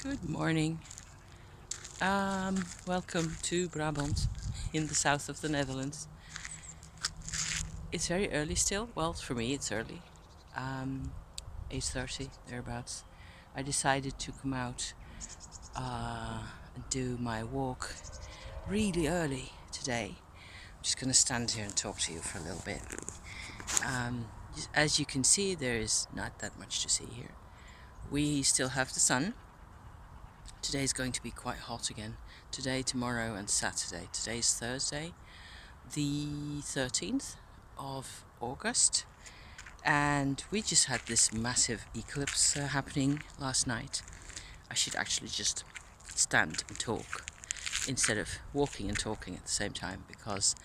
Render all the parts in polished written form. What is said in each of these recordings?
Good morning. Welcome to Brabant in the south of the Netherlands. It's very early still. Well, for me, it's early. 8:30 thereabouts. I decided to come out and do my walk really early today. I'm just going to stand here and talk to you for a little bit. As you can see, there is not that much to see here. We still have the sun. Today is going to be quite hot again. Today, tomorrow, and Saturday. Today's Thursday, the 13th of August, and we just had this massive eclipse happening last night. I should actually just stand and talk instead of walking and talking at the same time, because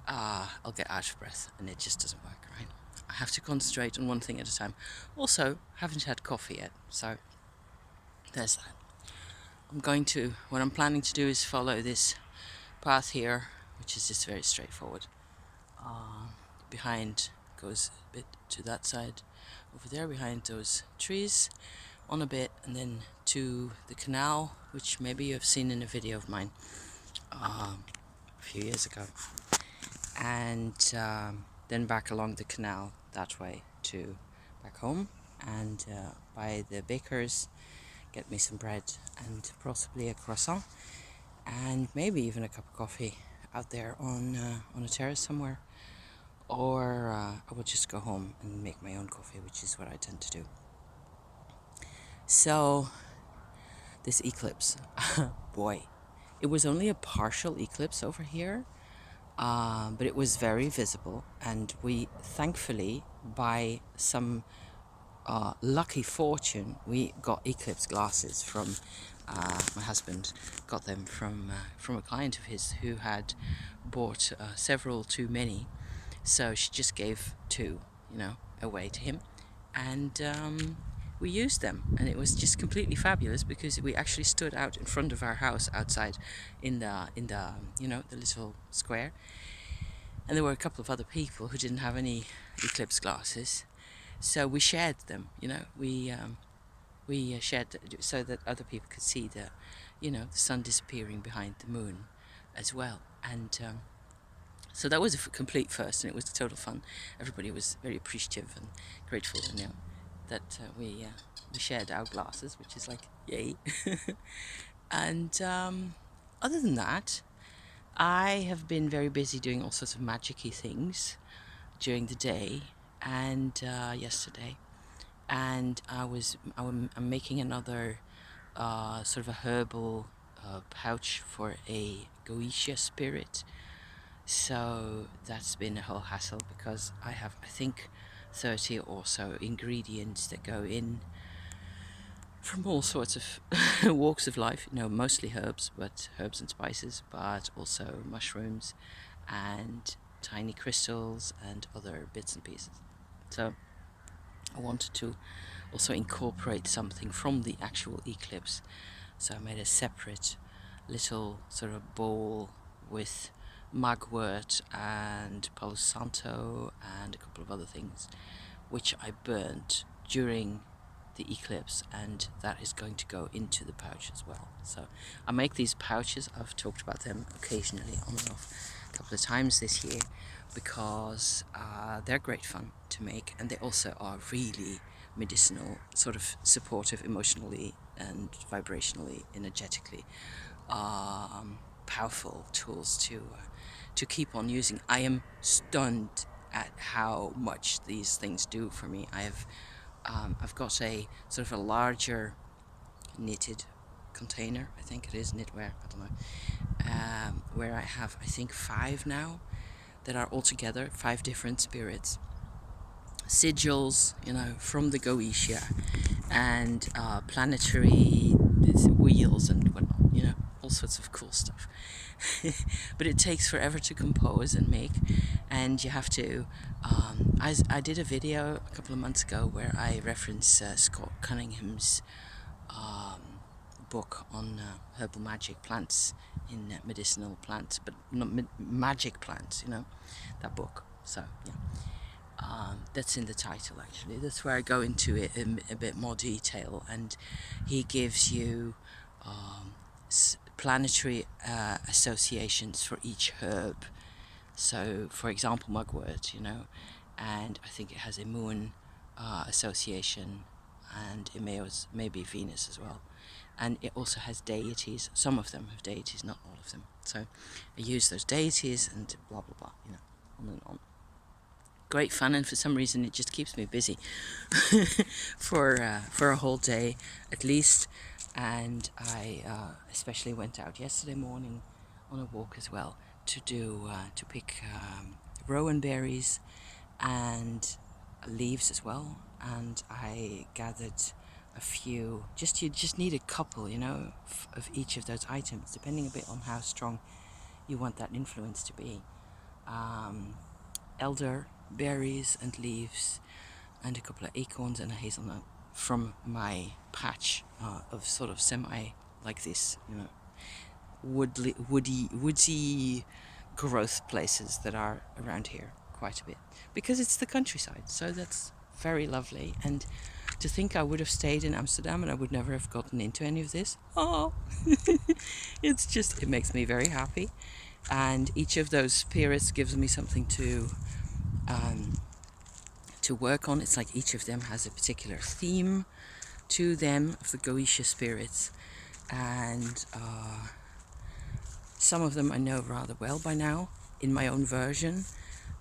I'll get out of breath and it just doesn't work, right? I have to concentrate on one thing at a time. Also, haven't had coffee yet, so there's that. What I'm planning to do is follow this path here, which is just very straightforward. Behind goes a bit to that side over there behind those trees on a bit, and then to the canal, which maybe you have seen in a video of mine a few years ago, and then back along the canal that way to back home, and by the baker's get me some bread and possibly a croissant and maybe even a cup of coffee out there on a terrace somewhere. Or I will just go home and make my own coffee, which is what I tend to do. So, this eclipse, boy, it was only a partial eclipse over here, but it was very visible, and we thankfully, by some lucky fortune, we got eclipse glasses from my husband. Got them from a client of his who had bought several too many. So she just gave two, away to him, and we used them, and it was just completely fabulous because we actually stood out in front of our house outside in the the little square, and there were a couple of other people who didn't have any eclipse glasses, so we shared them. We shared so that other people could see the sun disappearing behind the moon as well, and. So that was a complete first, and it was total fun. Everybody was very appreciative and grateful, that we shared our glasses, which is like yay. And other than that, I have been very busy doing all sorts of magic-y things during the day and yesterday, and I'm making another sort of a herbal pouch for a Goetia spirit. So that's been a whole hassle because I have, I think, 30 or so ingredients that go in from all sorts of walks of life. Mostly herbs, but herbs and spices, but also mushrooms and tiny crystals and other bits and pieces. So I wanted to also incorporate something from the actual eclipse. So I made a separate little sort of bowl with mugwort and Palo Santo and a couple of other things, which I burnt during the eclipse, and that is going to go into the pouch as well. So I make these pouches. I've talked about them occasionally on and off a couple of times this year because they're great fun to make, and they also are really medicinal, sort of supportive emotionally and vibrationally, energetically, powerful tools to keep on using. I am stunned at how much these things do for me. I've got a sort of a larger knitted container, I think it is knitwear, I don't know, where I have, I think, 5 now that are all together, 5 different spirits, sigils, from the Goetia, and planetary wheels and whatnot, all sorts of cool stuff. But it takes forever to compose and make, and you have to I did a video a couple of months ago where I reference Scott Cunningham's book on herbal magic plants in medicinal plants, but not magic plants, that book. So yeah, That's in the title, actually. That's where I go into it in a bit more detail, and he gives you planetary associations for each herb. So, for example, mugwort, and I think it has a moon association, and it maybe Venus as well. And it also has deities. Some of them have deities, not all of them. So I use those deities and blah blah blah, on and on. Great fun, and for some reason it just keeps me busy for a whole day at least. And I especially went out yesterday morning on a walk as well to pick rowan berries and leaves as well. And I gathered a few. You just need a couple, of each of those items, depending a bit on how strong you want that influence to be. Elder berries and leaves, and a couple of acorns and a hazelnut from my patch of sort of semi like this, woodsy growth places that are around here quite a bit, because it's the countryside. So that's very lovely. And to think I would have stayed in Amsterdam and I would never have gotten into any of this. Oh, it makes me very happy. And each of those spirits gives me something to work on. It's like each of them has a particular theme to them, of the Goetia spirits. And some of them I know rather well by now in my own version.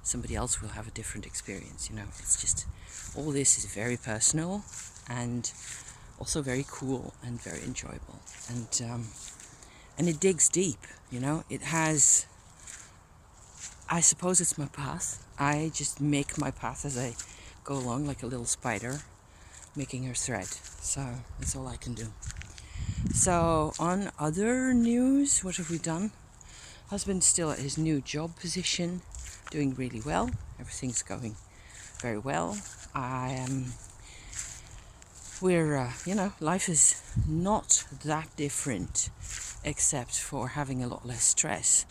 Somebody else will have a different experience, It's just, all this is very personal and also very cool and very enjoyable. And it digs deep, It has, I suppose it's my path. I just make my path as I go along, like a little spider making her thread. So that's all I can do. So on other news, what have we done? Husband's still at his new job position, doing really well. Everything's going very well. Life is not that different, except for having a lot less stress,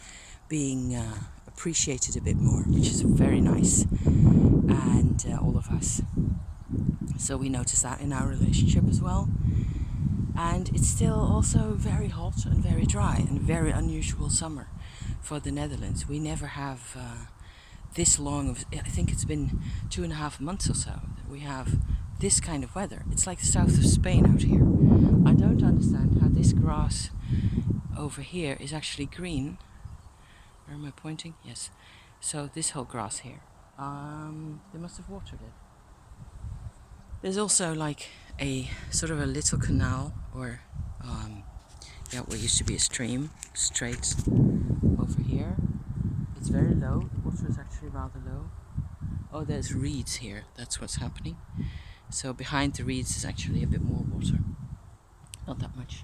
being appreciated a bit more, which is very nice. And all of us. So we notice that in our relationship as well. And it's still also very hot and very dry and very unusual summer for the Netherlands. We never have this long of, I think it's been 2.5 months or so that we have this kind of weather. It's like the south of Spain out here. I don't understand how this grass over here is actually green. Where am I pointing? Yes. So this whole grass here, they must have watered it. There's also like a sort of a little canal, or what used to be a stream, straight over here. It's very low. The water is actually rather low. Oh, there's reeds here. That's what's happening. So behind the reeds is actually a bit more water. Not that much.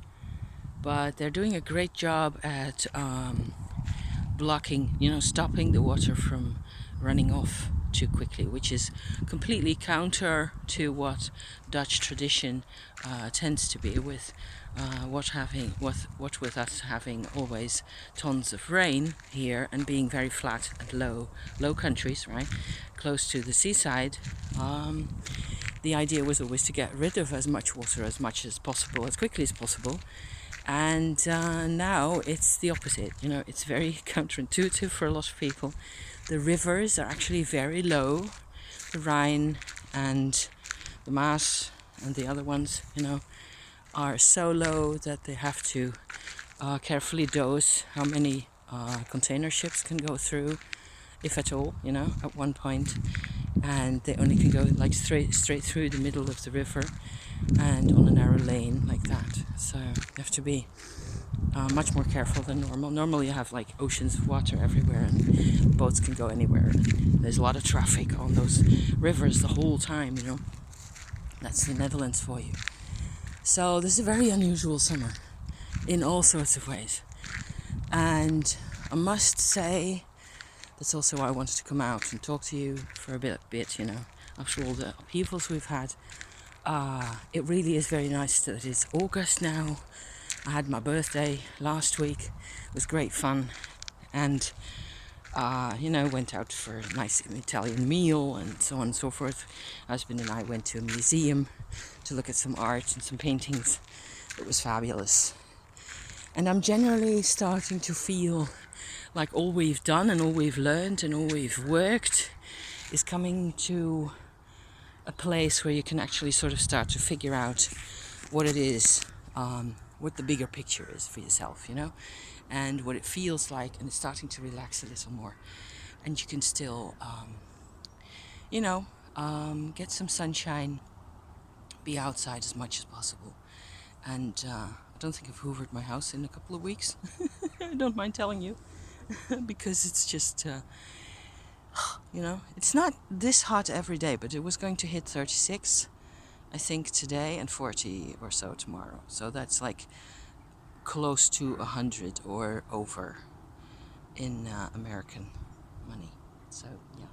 But they're doing a great job at blocking, stopping the water from running off too quickly, which is completely counter to what Dutch tradition tends to be, with what with us having always tons of rain here and being very flat and low countries, right, close to the seaside. The idea was always to get rid of as much water as much as possible, as quickly as possible. And now it's the opposite. It's very counterintuitive for a lot of people. The rivers are actually very low. The Rhine and the Maas and the other ones, are so low that they have to carefully dose how many container ships can go through, if at all, at one point. And they only can go like straight through the middle of the river and on a narrow lane like that. So you have to be much more careful than normal. Normally you have like oceans of water everywhere and boats can go anywhere. There's a lot of traffic on those rivers the whole time, That's the Netherlands for you. So this is a very unusual summer in all sorts of ways. And I must say, that's also why I wanted to come out and talk to you for a bit, after all the upheavals we've had. It really is very nice that it's August now. I had my birthday last week. It was great fun. And Went out for a nice Italian meal and so on and so forth. Husband and I went to a museum to look at some art and some paintings. It was fabulous. And I'm generally starting to feel like all we've done and all we've learned and all we've worked is coming to a place where you can actually sort of start to figure out what it is, what the bigger picture is for yourself, and what it feels like, and it's starting to relax a little more. And you can still, get some sunshine, be outside as much as possible. And I don't think I've hoovered my house in a couple of weeks. I don't mind telling you, because it's just, it's not this hot every day, but it was going to hit 36, I think, today, and 40 or so tomorrow. So that's like close to 100 or over in American money. So, yeah.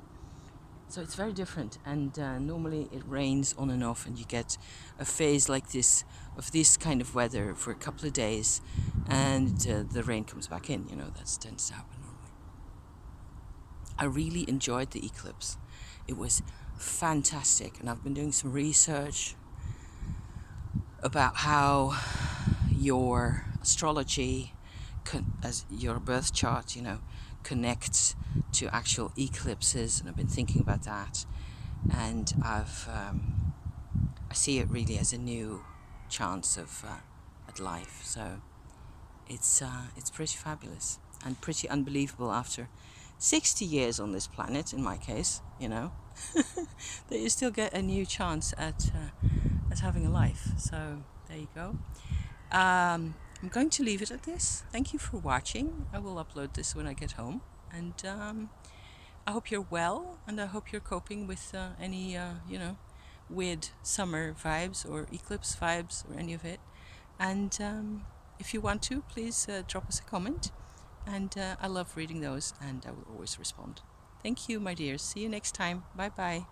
So it's very different, and normally it rains on and off, and you get a phase like this of this kind of weather for a couple of days, and the rain comes back in. That tends to happen normally. I really enjoyed the eclipse. It was fantastic, and I've been doing some research about how your astrology, as your birth chart, connects to actual eclipses, and I've been thinking about that, and I see it really as a new chance of at life. So it's pretty fabulous and pretty unbelievable after 60 years on this planet, in my case, that you still get a new chance at having a life. So there you go. I'm going to leave it at this. Thank you for watching. I will upload this when I get home, and I hope you're well, and I hope you're coping with any weird summer vibes or eclipse vibes or any of it. And if you want to, please drop us a comment, and I love reading those, and I will always respond. Thank you, my dears. See you next time. Bye bye.